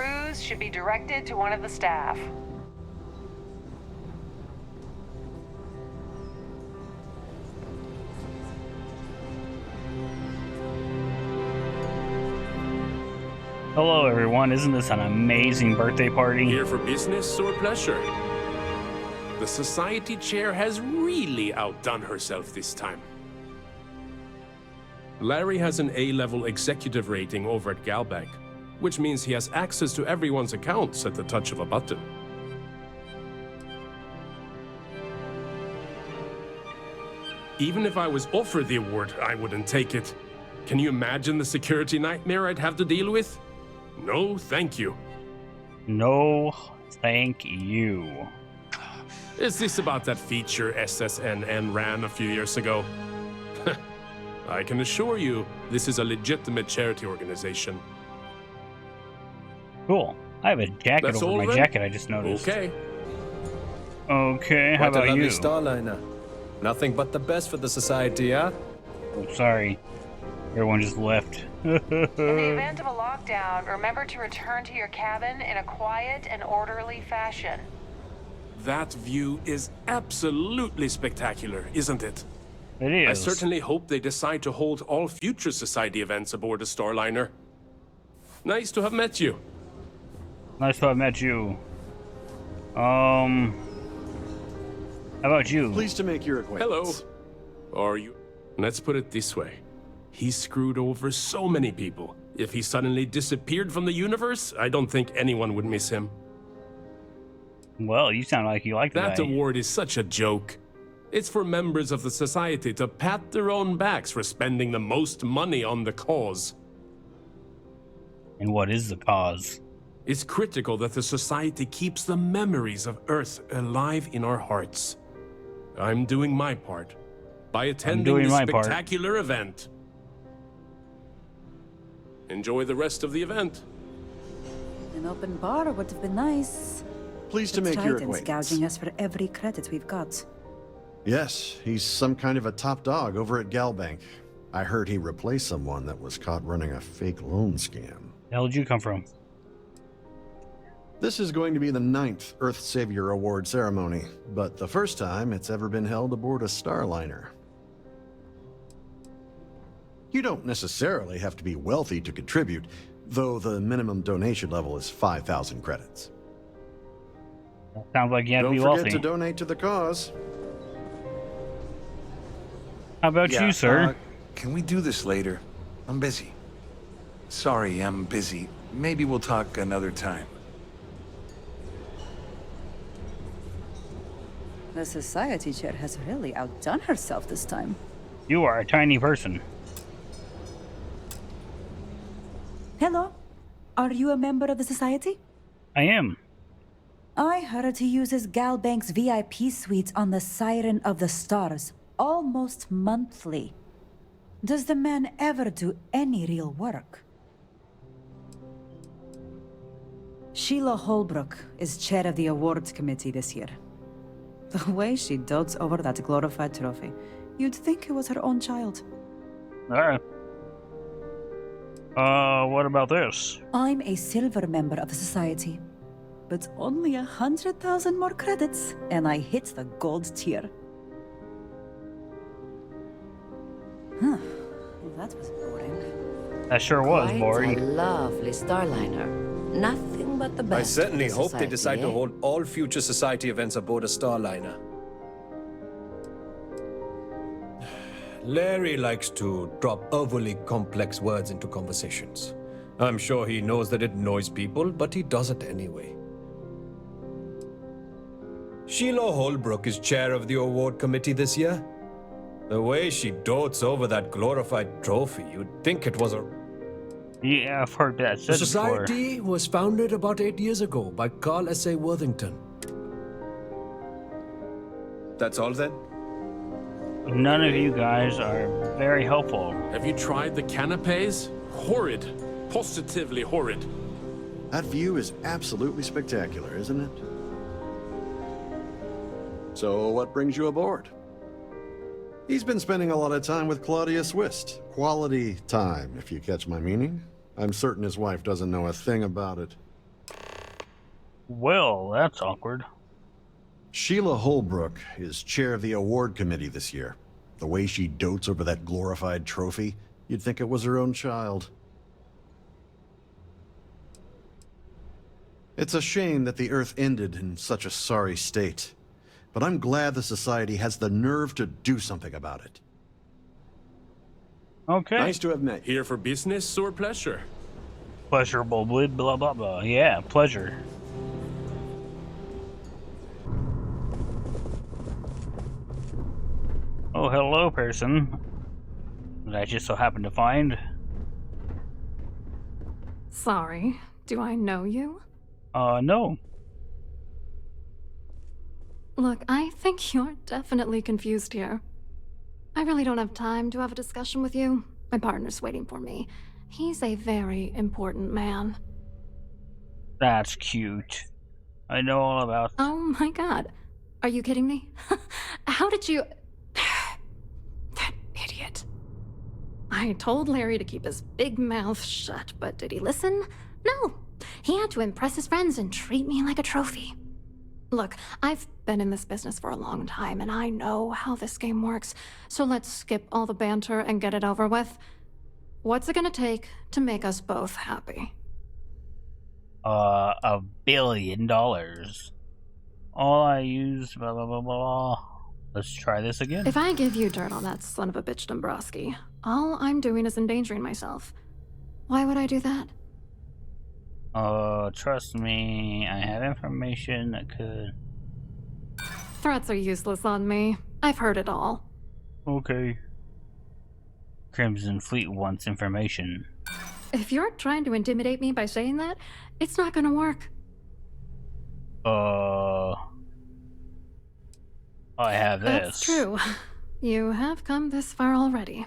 crews should be directed to one of the staff. Hello everyone, isn't this an amazing birthday party? Here for business or pleasure? The society chair has really outdone herself this time. Larry has an A-level executive rating over at Galbank, which means he has access to everyone's accounts at the touch of a button. Even if I was offered the award, I wouldn't take it. Can you imagine the security nightmare I'd have to deal with? No, thank you. No, thank you. Is this about that feature SSNN ran a few years ago? I can assure you, this is a legitimate charity organization. Cool. I have a jacket That's over all my then? jacket I just noticed. Okay. Okay, how What a about lovely you? Starliner. Nothing but the best for the society, huh? Oh, sorry. Everyone just left. In the event of a lockdown, remember to return to your cabin in a quiet and orderly fashion. That view is absolutely spectacular, isn't it? It is. I certainly hope they decide to hold all future society events aboard the Starliner. Nice to have met you. Nice to have met you. How about you? Pleased to make your acquaintance. Hello. Are you? Let's put it this way. He screwed over so many people. If he suddenly disappeared from the universe, I don't think anyone would miss him. Well, you sound like you like That guy. award is such a joke. It's for members of the society to pat their own backs for spending the most money on the cause. And what is the cause? It's critical that the society keeps the memories of Earth alive in our hearts. I'm doing my part by attending doing this my part. spectacular event. Enjoy the rest of the event. An open bar would have been nice. Pleased to The make your Trident's acquaintance. gouging us for every credit we've got. Yes, he's some kind of a top dog over at Galbank. I heard he replaced someone that was caught running a fake loan scam. The hell did you come from? This is going to be the 9th Earth Savior Award ceremony, but the first time it's ever been held aboard a Starliner. You don't necessarily have to be wealthy to contribute, though the minimum donation level is 5,000 credits. Sounds like you have to Don't be forget wealthy. to donate to the cause. How about you, sir? Can we do this later? I'm busy. Sorry, I'm busy. Maybe we'll talk another time. The society chair has really outdone herself this time. You are a tiny person. Hello? Are you a member of the society? I am. I heard he uses Galbank's VIP suites on the Siren of the Stars almost monthly. Does the man ever do any real work? Sheila Holbrook is chair of the awards committee this year. The way she dotes over that glorified trophy, you'd think it was her own child. Alright. What about this? I'm a silver member of the society, but only 100,000 more credits, and I hit the gold tier. Huh. That was boring. That sure was Quite boring. a lovely Starliner. Nothing but the best. I certainly for the hope they society, decide to eh? hold all future society events aboard a Starliner. Larry likes to drop overly complex words into conversations. I'm sure he knows that it annoys people, but he does it anyway. Sheila Holbrook is chair of the award committee this year. The way she dotes over that glorified trophy, you'd think it was a... Yeah, I've heard that The said before. society was founded about 8 years ago by Carl S.A. Worthington. That's all then? None of you guys are very helpful. Have you tried the canapes? Horrid. Positively horrid. That view is absolutely spectacular, isn't it? So, what brings you aboard? He's been spending a lot of time with Claudia Swist. Quality time, if you catch my meaning. I'm certain his wife doesn't know a thing about it. Well, that's awkward. Sheila Holbrook is chair of the award committee this year. The way she dotes over that glorified trophy, you'd think it was her own child. It's a shame that the Earth ended in such a sorry state, but I'm glad the Society has the nerve to do something about it. Okay. Nice to have met you. Here for business or pleasure? Pleasurable, blah, blah, blah. Yeah, pleasure. Oh, hello, person. That I just so happened to find. Sorry, do I know you? No. Look, I think you're definitely confused here. I really don't have time to have a discussion with you. My partner's waiting for me. He's a very important man. That's cute. I know all about... Oh my god. Are you kidding me? How did you... That idiot. I told Larry to keep his big mouth shut, but did he listen? No. He had to impress his friends and treat me like a trophy. Look, I've been in this business for a long time, and I know how this game works, so let's skip all the banter and get it over with. What's it gonna take to make us both happy? $1 billion. All I use, blah, blah, blah, blah. Let's try this again. If I give you dirt on that son of a bitch Dombrowski, all I'm doing is endangering myself. Why would I do that? Trust me, I have information that could... Threats are useless on me. I've heard it all. Okay. Crimson Fleet wants information. If you're trying to intimidate me by saying that, it's not gonna work. I have this. That's true. You have come this far already.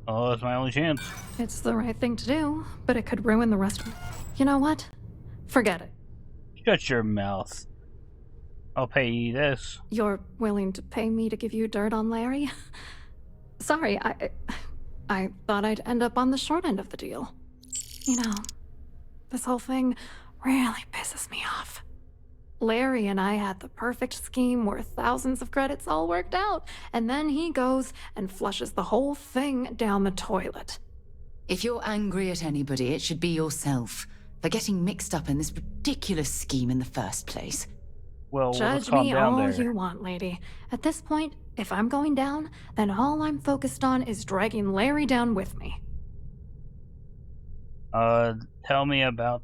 Oh, that's my only chance. It's the right thing to do, but it could ruin the rest of it. You know what? Forget it. Shut your mouth. I'll pay you this. You're willing to pay me to give you dirt on Larry? Sorry, I thought I'd end up on the short end of the deal. You know, this whole thing really pisses me off. Larry and I had the perfect scheme where thousands of credits all worked out, and then he goes and flushes the whole thing down the toilet. If you're angry at anybody, it should be yourself for getting mixed up in this ridiculous scheme in the first place. Well, let's Judge calm me down all there. you want, lady. At this point, if I'm going down, then all I'm focused on is dragging Larry down with me. Tell me about,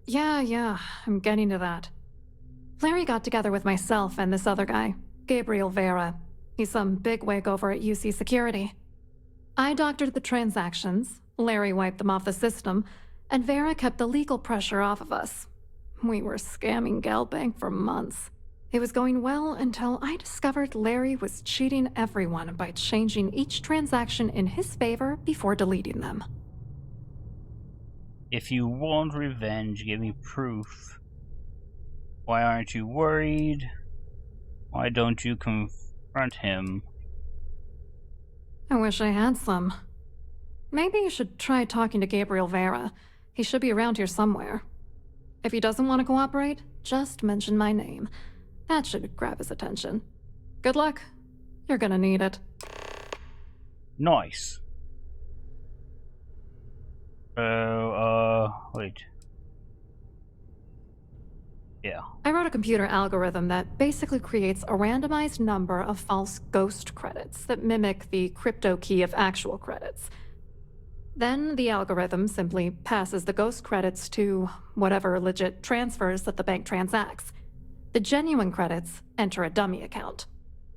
Yeah, I'm getting to that. Larry got together with myself and this other guy, Gabriel Vera. He's some bigwig over at UC Security. I doctored the transactions, Larry wiped them off the system, and Vera kept the legal pressure off of us. We were scamming Galbank for months. It was going well until I discovered Larry was cheating everyone by changing each transaction in his favor before deleting them. if you want revenge, give me proof. Why aren't you worried? Why don't you confront him? I wish I had some. Maybe you should try talking to Gabriel Vera. He should be around here somewhere. If he doesn't want to cooperate, just mention my name. That should grab his attention. Good luck. You're gonna need it. Nice. Wait. Yeah. I wrote a computer algorithm that basically creates a randomized number of false ghost credits that mimic the crypto key of actual credits. Then the algorithm simply passes the ghost credits to whatever legit transfers that the bank transacts. The genuine credits enter a dummy account.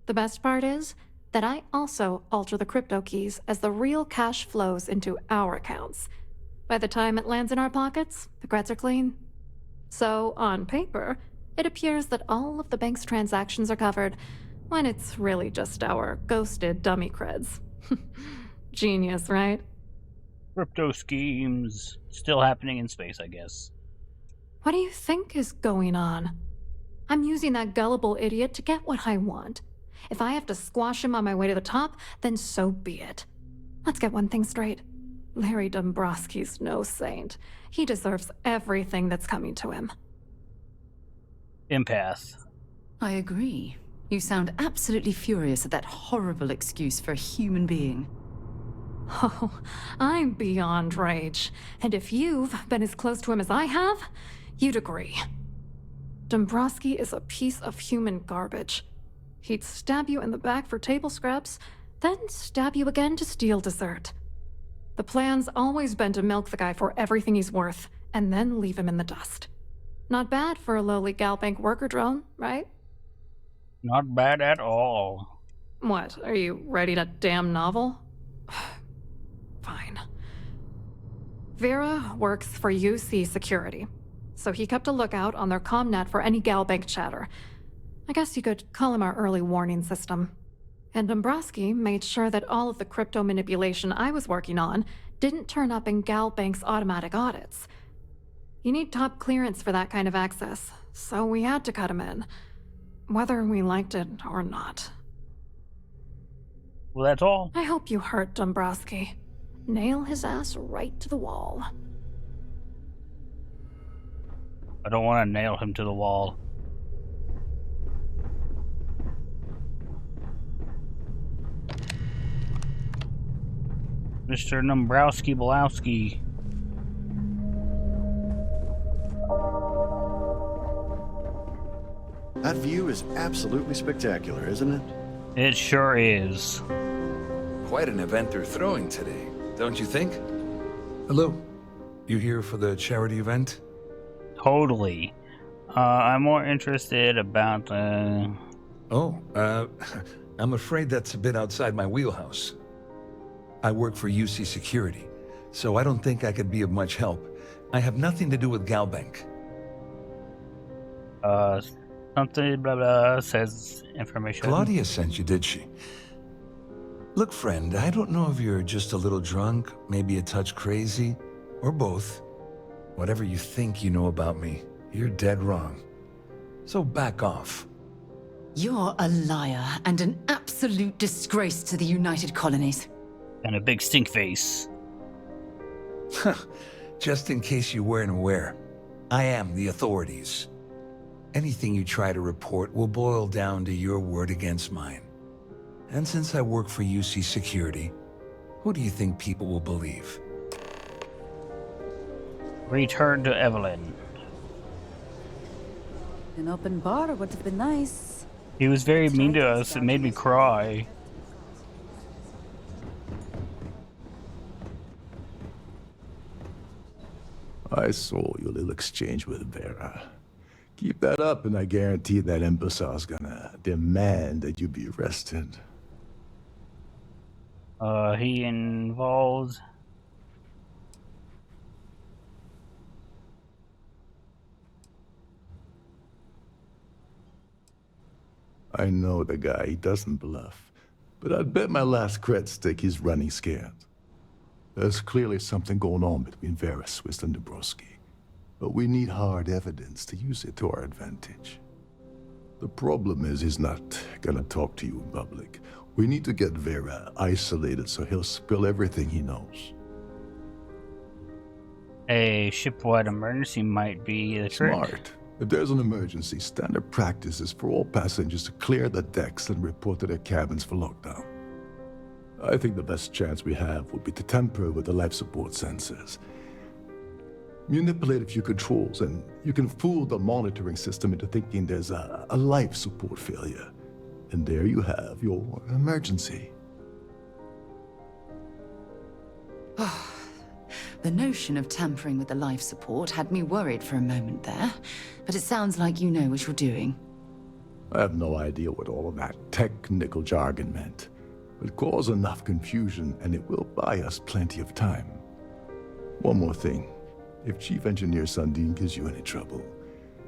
The best part is that I also alter the crypto keys as the real cash flows into our accounts. By the time it lands in our pockets, the creds are clean. So, on paper, it appears that all of the bank's transactions are covered, when it's really just our ghosted dummy creds. Genius, right? Crypto schemes still happening in space, I guess. What do you think is going on? I'm using that gullible idiot to get what I want. If I have to squash him on my way to the top, then so be it. Let's get one thing straight. Larry Dombrowski's no saint. He deserves everything that's coming to him. Empath. I agree. You sound absolutely furious at that horrible excuse for a human being. Oh, I'm beyond rage. And if you've been as close to him as I have, you'd agree. Dombrowski is a piece of human garbage. He'd stab you in the back for table scraps, then stab you again to steal dessert. The plan's always been to milk the guy for everything he's worth, and then leave him in the dust. Not bad for a lowly Galbank worker drone, right? Not bad at all. What, are you ready to damn novel? Fine. Vera works for UC Security, so he kept a lookout on their commnet for any Galbank chatter. I guess you could call him our early warning system. And Dombrowski made sure that all of the crypto manipulation I was working on didn't turn up in Galbank's automatic audits. You need top clearance for that kind of access, so we had to cut him in, whether we liked it or not. Well, that's all. I hope you hurt Dombrowski. Nail his ass right to the wall. I don't want to nail him to the wall. Mr. Dombrowski-Blowski. That view is absolutely spectacular, isn't it? It sure is. Quite an event they're throwing today, don't you think? Hello. You here for the charity event? Totally. I'm more interested about I'm afraid that's a bit outside my wheelhouse. I work for UC Security, so I don't think I could be of much help. I have nothing to do with Galbank. something blah blah says information. Claudia sent you, did she? Look, friend, I don't know if you're just a little drunk, maybe a touch crazy, or both. Whatever you think you know about me, you're dead wrong. So back off. You're a liar and an absolute disgrace to the United Colonies. And a big stink face. Just in case you weren't aware, I am the authorities. Anything you try to report will boil down to your word against mine. And since I work for UC Security, who do you think people will believe? Return to Evelyn. An open bar would have been nice. He was very mean to us. It made me cry. I saw your little exchange with Vera. Keep that up and I guarantee that imbecile's gonna demand that you be arrested. He involved... I know the guy, he doesn't bluff. But I'd bet my last cred stick he's running scared. There's clearly something going on between Vera Swiss and Dombrowski. But we need hard evidence to use it to our advantage. The problem is he's not gonna talk to you in public. We need to get Vera isolated so he'll spill everything he knows. A shipwide emergency might be the trick. Smart. If there's an emergency, standard practice is for all passengers to clear the decks and report to their cabins for lockdown. I think the best chance we have would be to tamper with the life support sensors. Manipulate a few controls, and you can fool the monitoring system into thinking there's a life support failure. And there you have your emergency. The notion of tampering with the life support had me worried for a moment there, but it sounds like you know what you're doing. I have no idea what all of that technical jargon meant, but cause enough confusion and it will buy us plenty of time. One more thing. If Chief Engineer Sundin gives you any trouble,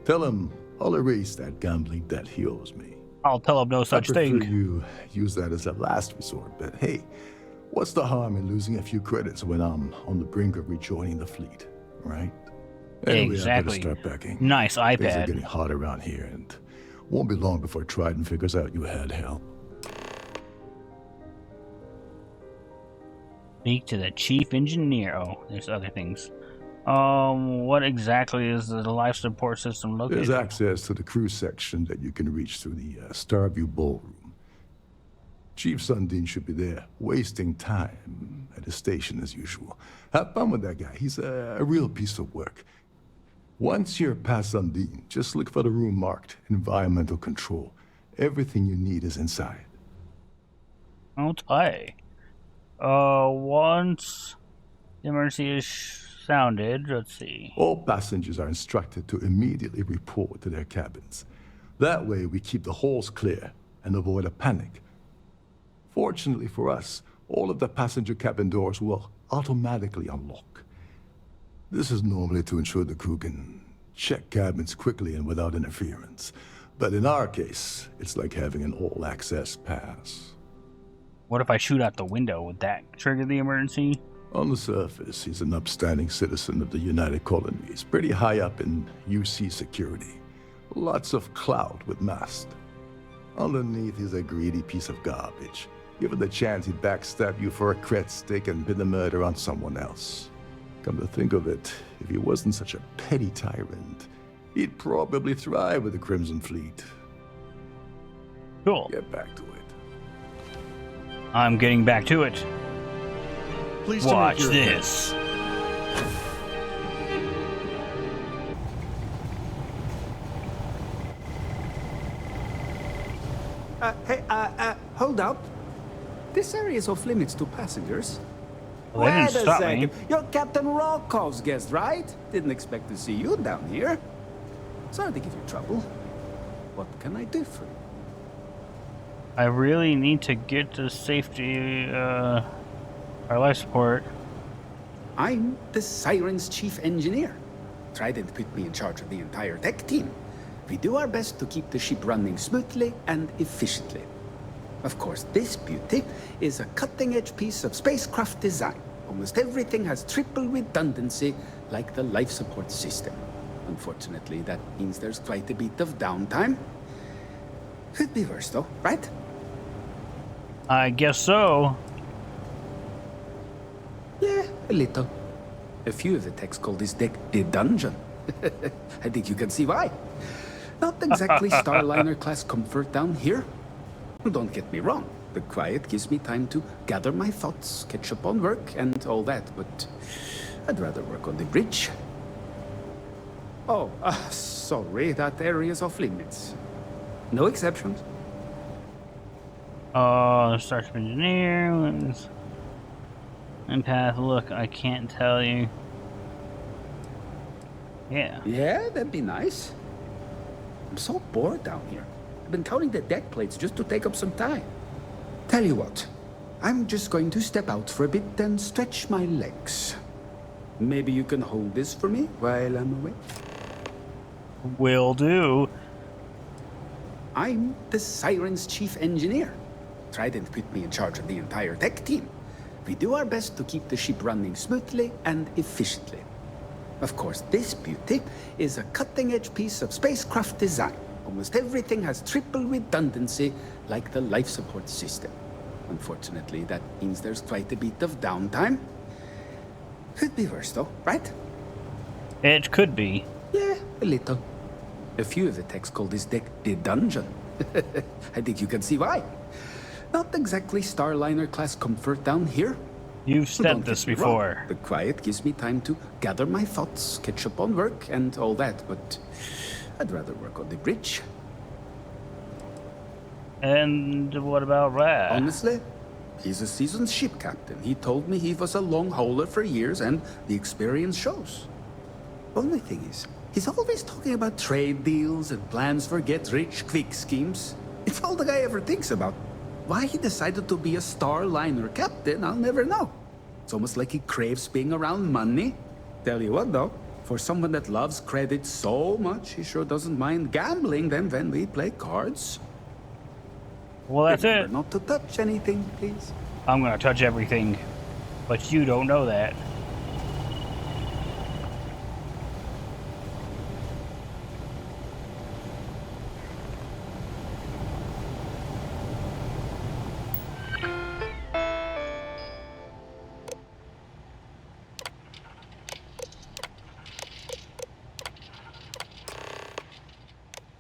tell him I'll erase that gambling debt he owes me. I'll tell him no such thing. I prefer you use that as a last resort, but hey, what's the harm in losing a few credits when I'm on the brink of rejoining the fleet, right? Anyway, Exactly. I better start packing. Nice Things are iPad. getting hot around here, and won't be long before Trident figures out you had help. Speak to the chief engineer. Oh, there's other things. What exactly is the life support system located? There's access to the crew section that you can reach through the Starview ballroom. Chief Sundin should be there, wasting time at his station as usual. Have fun with that guy. He's a real piece of work. Once you're past Sundin, just look for the room marked Environmental Control. Everything you need is inside. Okay. Once the emergency is sounded, let's see. All passengers are instructed to immediately report to their cabins. That way we keep the halls clear and avoid a panic. Fortunately for us, all of the passenger cabin doors will automatically unlock. This is normally to ensure the crew can check cabins quickly and without interference. But in our case, it's like having an all-access pass. What if I shoot out the window? Would that trigger the emergency? On the surface, he's an upstanding citizen of the United Colonies, pretty high up in UC security. Lots of clout with mast. Underneath, he's a greedy piece of garbage. Given the chance, he'd backstab you for a cred stick and pin the murder on someone else. Come to think of it, if he wasn't such a petty tyrant, he'd probably thrive with the Crimson Fleet. Cool. Get back to it. I'm getting back to it. Please watch this. Hey, hold up. This area is off limits to passengers. Well, they didn't stop me. You're Captain Rockov's guest, right? Didn't expect to see you down here. Sorry to give you trouble. What can I do for you? I really need to get to safety, our life support. I'm the Siren's chief engineer. Trident put me in charge of the entire tech team. We do our best to keep the ship running smoothly and efficiently. Of course, this beauty is a cutting-edge piece of spacecraft design. Almost everything has triple redundancy, like the life support system. Unfortunately, that means there's quite a bit of downtime. Could be worse, though, right? I guess so. Yeah, a little. A few of the techs call this deck the dungeon. I think you can see why. Not exactly Starliner-class comfort down here. Don't get me wrong. The quiet gives me time to gather my thoughts, catch up on work, and all that, but I'd rather work on the bridge. Oh, sorry, that area's off limits. No exceptions. Starship engineer. And path, look, I can't tell you. Yeah. Yeah, that'd be nice. I'm so bored down here. I've been counting the deck plates just to take up some time. Tell you what, I'm just going to step out for a bit and stretch my legs. Maybe you can hold this for me while I'm away? Will do. I'm the Siren's chief engineer. Trident put me in charge of the entire tech team. We do our best to keep the ship running smoothly and efficiently. Of course, this beauty is a cutting-edge piece of spacecraft design. Almost everything has triple redundancy, like the life support system. Unfortunately, that means there's quite a bit of downtime. Could be worse, though, right? It could be. Yeah, a little. A few of the techs call this deck the dungeon. I think you can see why. Not exactly Starliner-class comfort down here. You've said this before. The quiet gives me time to gather my thoughts, catch up on work, and all that, but I'd rather work on the bridge. And what about Rad? Honestly, he's a seasoned ship captain. He told me he was a long hauler for years, and the experience shows. Only thing is, he's always talking about trade deals and plans for get-rich-quick schemes. It's all the guy ever thinks about. Why he decided to be a Starliner captain, I'll never know. It's almost like he craves being around money. Tell you what, though, for someone that loves credit so much, he sure doesn't mind gambling them when we play cards. Well, that's Remember it. not to touch anything, please. I'm gonna touch everything, but you don't know that.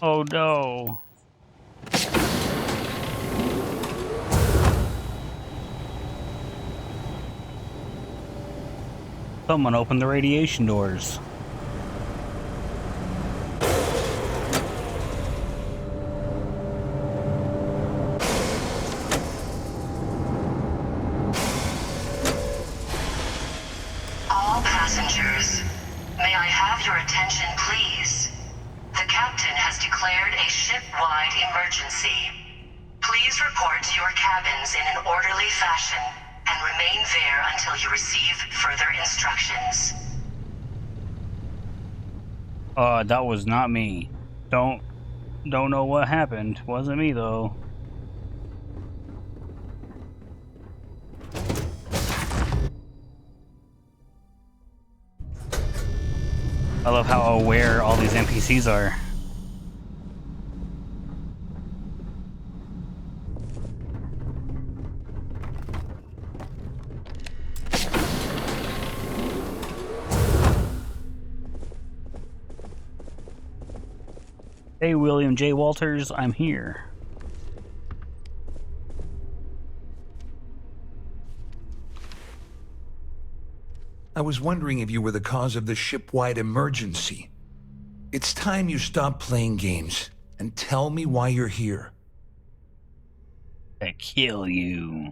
Oh no. Someone opened the radiation doors. All passengers, may I have your attention, please? The captain has declared a ship-wide emergency. Please report to your cabins in an orderly fashion and remain there until you receive further instructions. That was not me. Don't know what happened. Wasn't me though. I love how aware all these NPCs are. Hey, William J. Walters, I'm here. I was wondering if you were the cause of the ship-wide emergency. It's time you stop playing games and tell me why you're here. To kill you.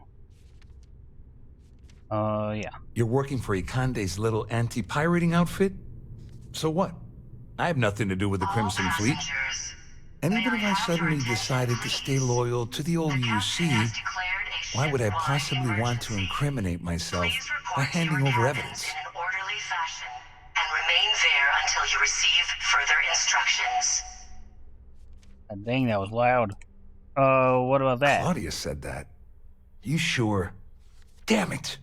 Yeah. You're working for Ikande's little anti-pirating outfit? So what? I have nothing to do with the Crimson Fleet. And even if I suddenly decided to stay loyal to the old UC, why would I possibly want to incriminate myself by handing over evidence? In an orderly fashion and remain there until you receive further instructions. Dang, that was loud. What about that? Claudia said that. You sure? Damn it!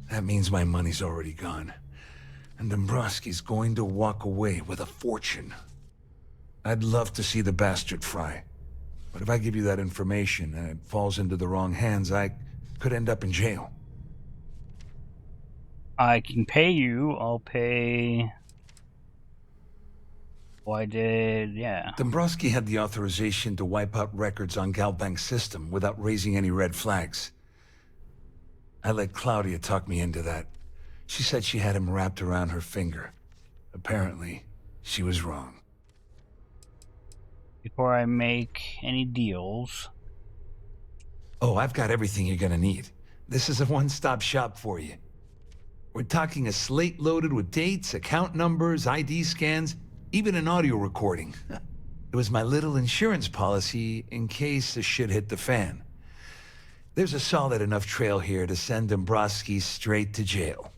That means my money's already gone. And Dombrowski's going to walk away with a fortune. I'd love to see the bastard fry. But if I give you that information and it falls into the wrong hands, I could end up in jail. I can pay you. I'll pay... yeah. Dombrowski had the authorization to wipe out records on Galbank's system without raising any red flags. I let Claudia talk me into that. She said she had him wrapped around her finger. Apparently, she was wrong. Before I make any deals... Oh, I've got everything you're gonna need. This is a one-stop shop for you. We're talking a slate loaded with dates, account numbers, ID scans, even an audio recording. It was my little insurance policy in case the shit hit the fan. There's a solid enough trail here to send Dombrowski straight to jail.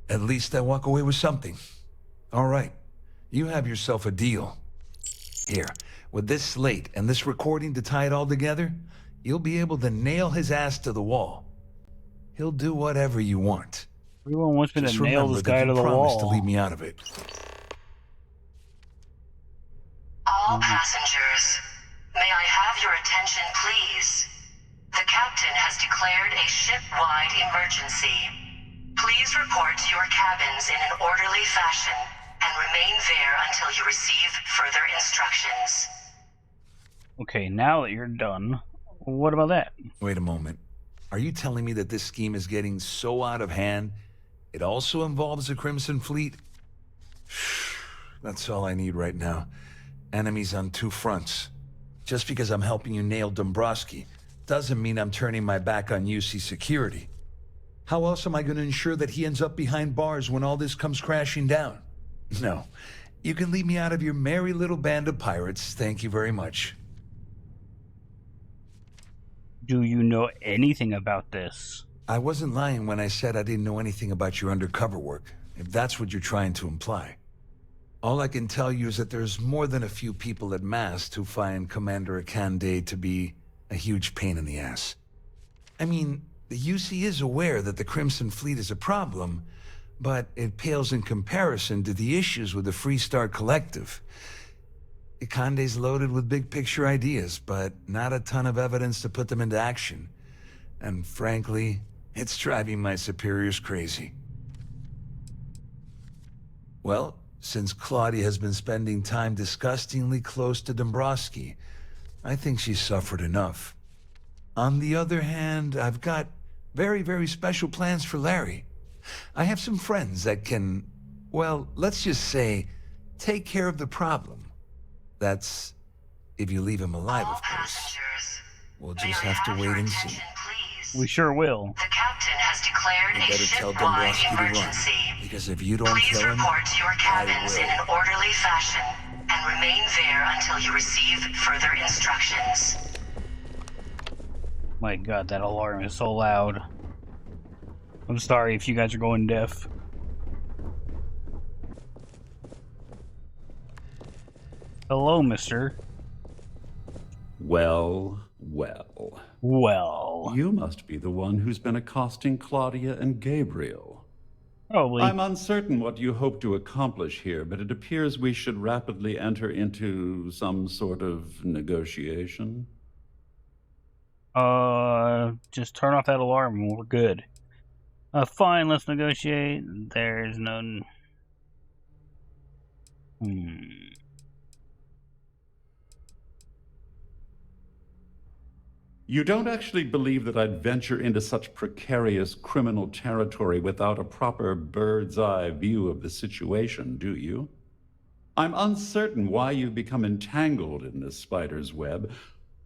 At least I walk away with something. All right, you have yourself a deal. Here, with this slate and this recording to tie it all together, you'll be able to nail his ass to the wall. He'll do whatever you want. Everyone wants me Just to nail this guy to the promise to wall. leave me out of it. All passengers, may I have your attention, please? The captain has declared a ship-wide emergency. Please report to your cabins in an orderly fashion and remain there until you receive further instructions. Okay, now that you're done, what about that? Wait a moment. Are you telling me that this scheme is getting so out of hand, it also involves the Crimson Fleet? That's all I need right now. Enemies on two fronts. Just because I'm helping you nail Dombrowski doesn't mean I'm turning my back on UC security. How else am I going to ensure that he ends up behind bars when all this comes crashing down? No. You can leave me out of your merry little band of pirates, thank you very much. Do you know anything about this? I wasn't lying when I said I didn't know anything about your undercover work, if that's what you're trying to imply. All I can tell you is that there's more than a few people at Mast who find Commander Ikande to be a huge pain in the ass. I mean, the UC is aware that the Crimson Fleet is a problem, but it pales in comparison to the issues with the Freestar Collective. Ikande's loaded with big-picture ideas, but not a ton of evidence to put them into action. And frankly, it's driving my superiors crazy. Well, Since Claudia has been spending time disgustingly close to Dombrowski, I think she's suffered enough. On the other hand, I've got very, very special plans for Larry. I have some friends that can, well, let's just say, take care of the problem. That's if you leave him alive, of course. We'll just have to wait and see. We sure will. The captain has declared You a better tell ship-wide Dombrowski to run, emergency. because if you don't Please kill him, report to your cabins I in will. an orderly fashion and remain there until you receive further instructions. My god, that alarm is so loud. I'm sorry if you guys are going deaf. Hello, mister. Well, well. Well. You must be the one who's been accosting Claudia and Gabriel. Probably. I'm uncertain what you hope to accomplish here, but it appears we should rapidly enter into some sort of negotiation. Just turn off that alarm and we're good. Fine, let's negotiate. There's no... You don't actually believe that I'd venture into such precarious criminal territory without a proper bird's-eye view of the situation, do you? I'm uncertain why you've become entangled in this spider's web,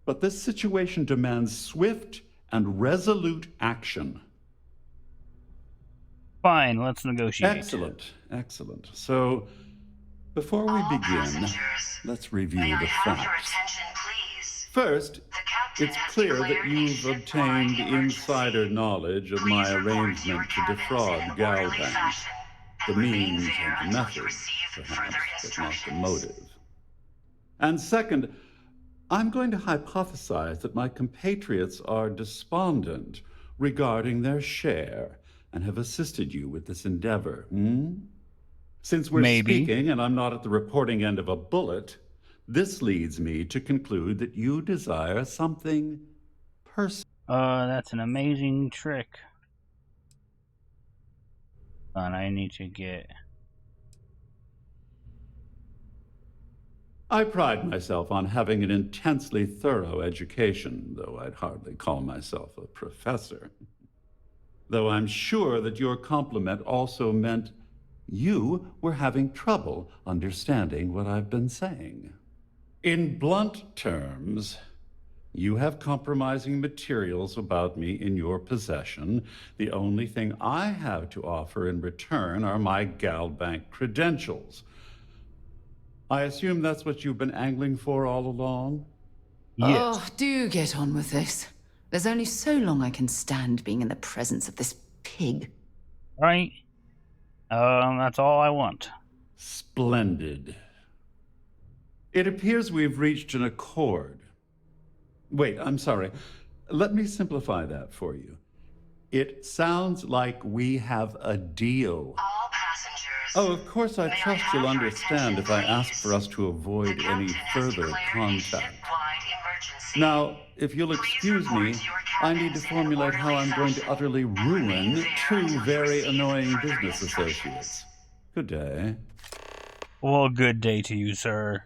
but this situation demands swift and resolute action. Fine, let's negotiate. Excellent, excellent. So, before we begin, let's review the facts. First, it's clear that you've obtained insider knowledge of my arrangement to defraud Galbank. The means and the method, perhaps, but not the motive. And second, I'm going to hypothesize that my compatriots are despondent regarding their share and have assisted you with this endeavor. Since we're speaking and I'm not at the reporting end of a bullet, this leads me to conclude that you desire something personal. That's an amazing trick. And I need to get... I pride myself on having an intensely thorough education, though I'd hardly call myself a professor. Though I'm sure that your compliment also meant you were having trouble understanding what I've been saying. In blunt terms, you have compromising materials about me in your possession. The only thing I have to offer in return are my Galbank credentials. I assume that's what you've been angling for all along? Yes. Oh, do get on with this. There's only so long I can stand being in the presence of this pig. Right? That's all I want. Splendid. It appears we've reached an accord. Wait, I'm sorry. Let me simplify that for you. It sounds like we have a deal. All passengers. Oh, of course, I trust you'll understand if I ask for us to avoid any further contact. Now, if you'll excuse me, I need to formulate how I'm going to utterly ruin two very annoying business associates. Good day. Well, good day to you, sir.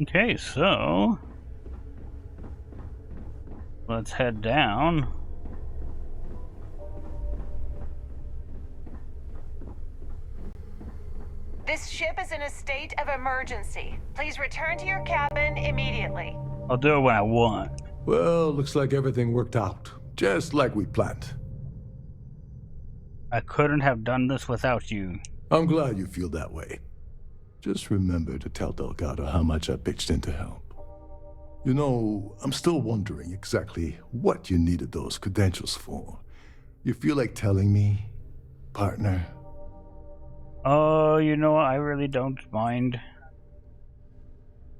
Okay, so let's head down. This ship is in a state of emergency. Please return to your cabin immediately. I'll do it when I want. Well, looks like everything worked out, just like we planned. I couldn't have done this without you. I'm glad you feel that way. Just remember to tell Delgado how much I pitched in to help. You know, I'm still wondering exactly what you needed those credentials for. You feel like telling me, partner? Oh, you know what? I really don't mind.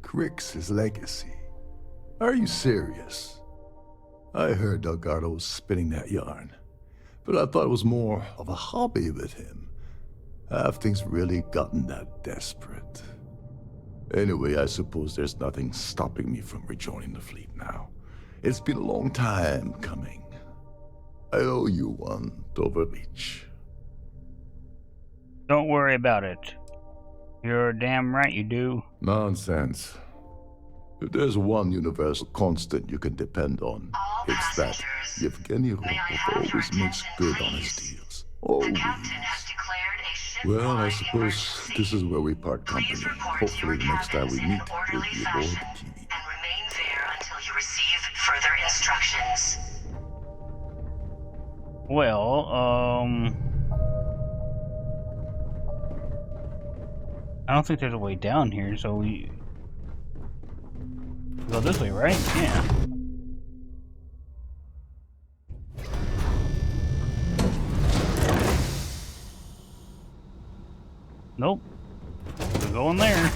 Crick's legacy. Are you serious? I heard Delgado was spinning that yarn, but I thought it was more of a hobby with him. Have things really gotten that desperate? Anyway, I suppose there's nothing stopping me from rejoining the fleet now. It's been a long time coming. I owe you one, Doverbeach. Don't worry about it. You're damn right you do. Nonsense. If there's one universal constant you can depend on, it's that Yevgeny Rokov always makes good on his deals. Always. Well, I suppose this is where we part company. Hopefully the next time we meet, we'll be aboard the TV. And remain there until you receive further instructions. Well, I don't think there's a way down here, so we go this way, right? Yeah. Nope. We're going there.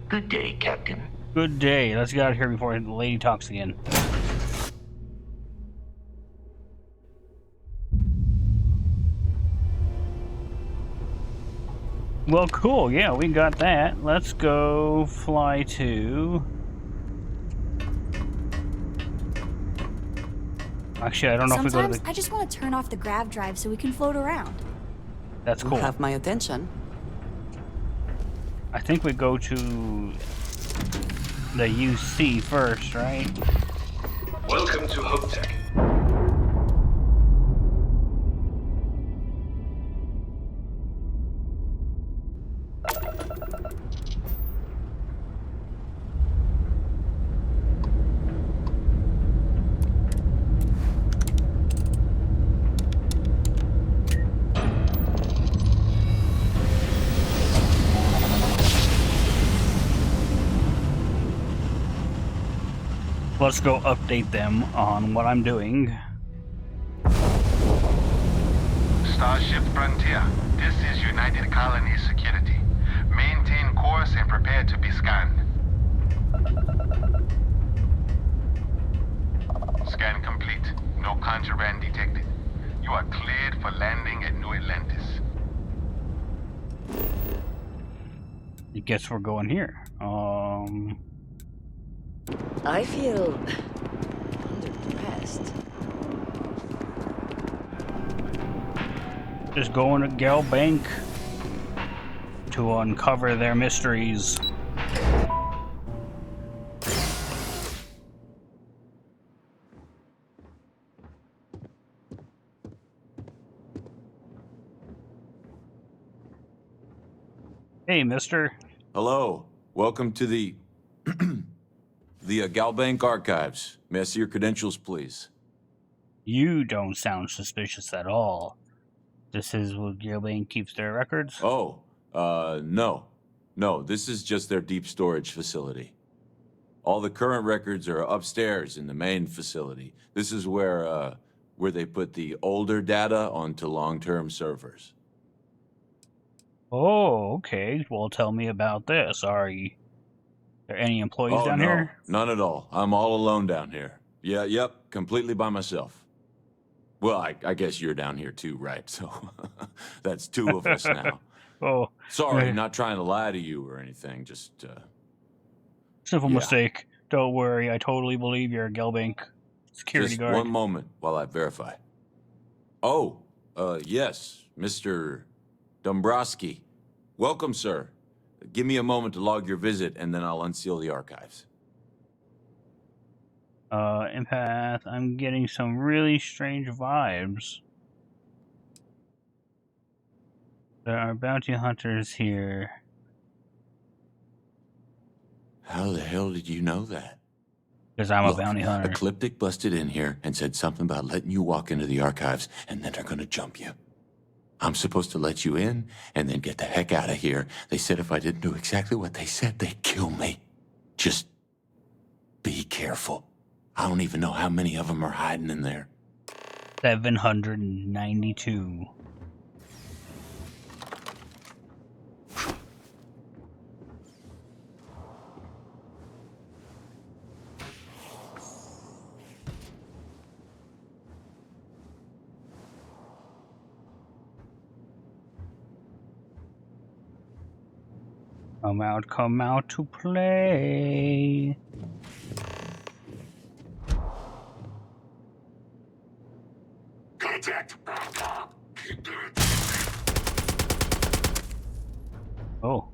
Good day, Captain. Good day. Let's get out of here before the lady talks again. Well, cool. Yeah, we got that. Let's go fly to... Actually, I don't know if we go to the... I just want to turn off the grav drive so we can float around. That's cool. You have my attention. I think we go to the UC first, right? Welcome to HopeTech. Let's go update them on what I'm doing. Starship Frontier, this is United Colonies Security. Maintain course and prepare to be scanned. Scan complete. No contraband detected. You are cleared for landing at New Atlantis. I guess we're going here. I feel underdressed. Just going to Gal Bank to uncover their mysteries. Hey, mister. Hello. Welcome to the Galbank Archives. May I see your credentials, please? You don't sound suspicious at all. This is where Galbank keeps their records? Oh, no. No, this is just their deep storage facility. All the current records are upstairs in the main facility. This is where they put the older data onto long-term servers. Oh, okay. Well, tell me about this. Are there any employees down here? None at all. I'm all alone down here. Yep, completely by myself. Well, I guess you're down here too, right? So that's two of us now. Oh. Sorry, not trying to lie to you or anything, just... Simple mistake. Don't worry, I totally believe you're a Galbank security guard. Just one moment while I verify. Oh, yes, Mr. Dombrowski. Welcome, sir. Give me a moment to log your visit, and then I'll unseal the archives. Empath, I'm getting some really strange vibes. There are bounty hunters here. How the hell did you know that? Because I'm a bounty hunter. Ecliptic busted in here and said something about letting you walk into the archives, and then they're gonna jump you. I'm supposed to let you in, and then get the heck out of here. They said if I didn't do exactly what they said, they'd kill me. Just be careful. I don't even know how many of them are hiding in there. 792. Come out to play. Contact. Oh.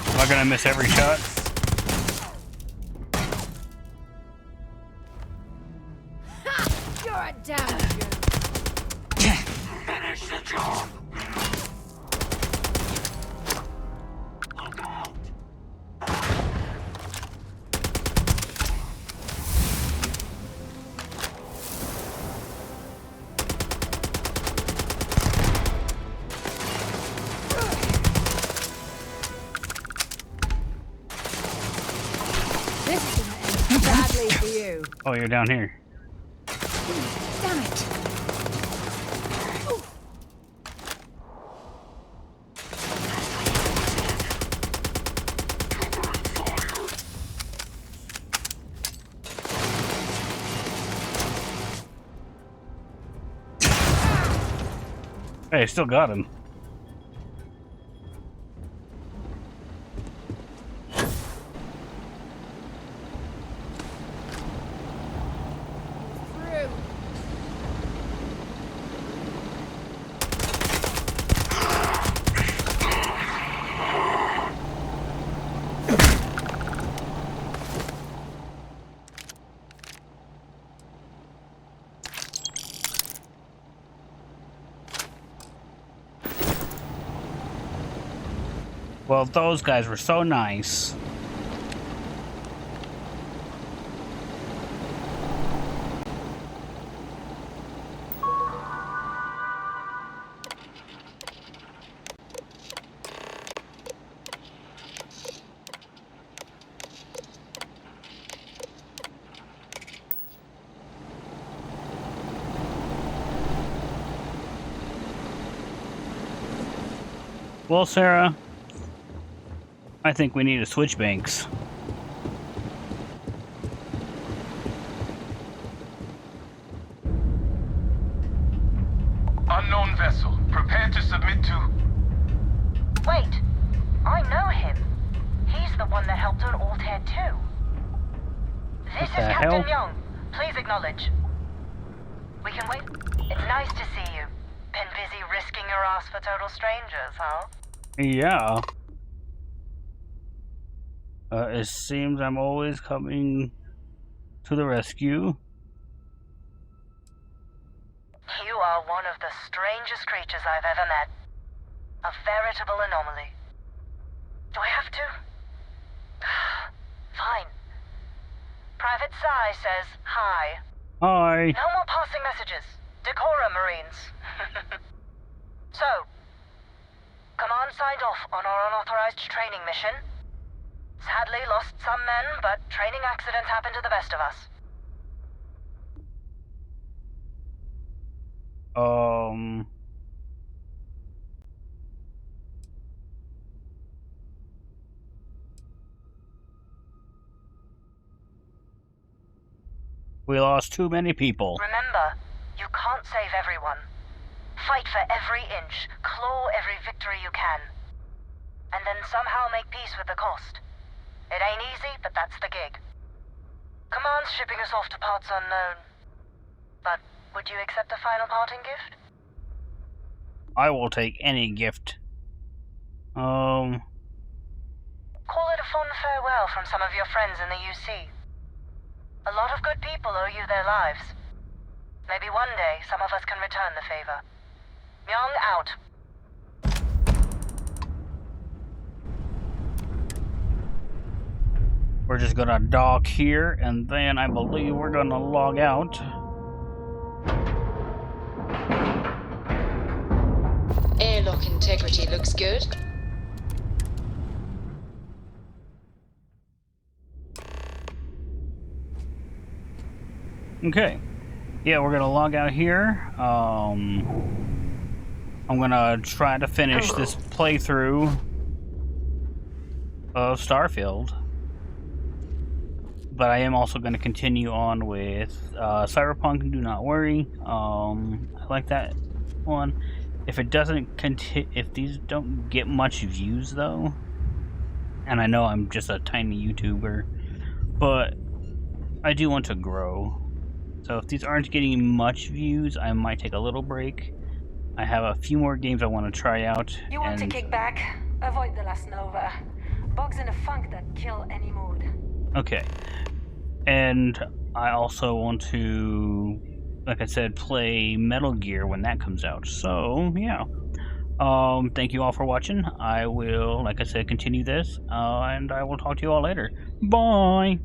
Am I gonna miss every shot? You're a damager. Finish the job. This is gonna end badly for you. Oh, you're down here. Damn it. Hey, still got him. Through. Well, those guys were so nice. Well, Sarah, I think we need to switch banks. Unknown vessel. Prepare to submit to... Wait, I know him. He's the one that helped on Altair 2. This is the Captain hell? Young. Please acknowledge. We can wait. It's nice to see you. Been busy risking your ass for total strangers, huh? Yeah. It seems I'm always coming to the rescue. You are one of the strangest creatures I've ever met. A veritable anomaly. Do I have to? Fine. Private Psy says hi. Hi. No more passing messages. Decorum, Marines. So, Command signed off on our unauthorized training mission. Sadly lost some men, but training accidents happen to the best of us. We lost too many people. Remember, you can't save everyone. Fight for every inch, claw every victory you can. And then somehow make peace with the cost. It ain't easy, but that's the gig. Command's shipping us off to parts unknown. But would you accept a final parting gift? I will take any gift. Call it a fond farewell from some of your friends in the UC. A lot of good people owe you their lives. Maybe one day some of us can return the favor. Young out. We're just gonna dock here, and then I believe we're gonna log out. Airlock integrity looks good. Okay. Yeah, we're gonna log out here. I'm gonna try to finish this playthrough of Starfield. But I am also going to continue on with Cyberpunk, do not worry. I like that one. If it doesn't if these don't get much views though, and I know I'm just a tiny YouTuber, but I do want to grow. So if these aren't getting much views, I might take a little break. I have a few more games I want to try out. You want to kick back? Avoid the last Nova. Bugs in a funk that kill any mood. Okay. And I also want to, like I said, play Metal Gear when that comes out. So, yeah. Thank you all for watching. I will, like I said, continue this, and I will talk to you all later. Bye!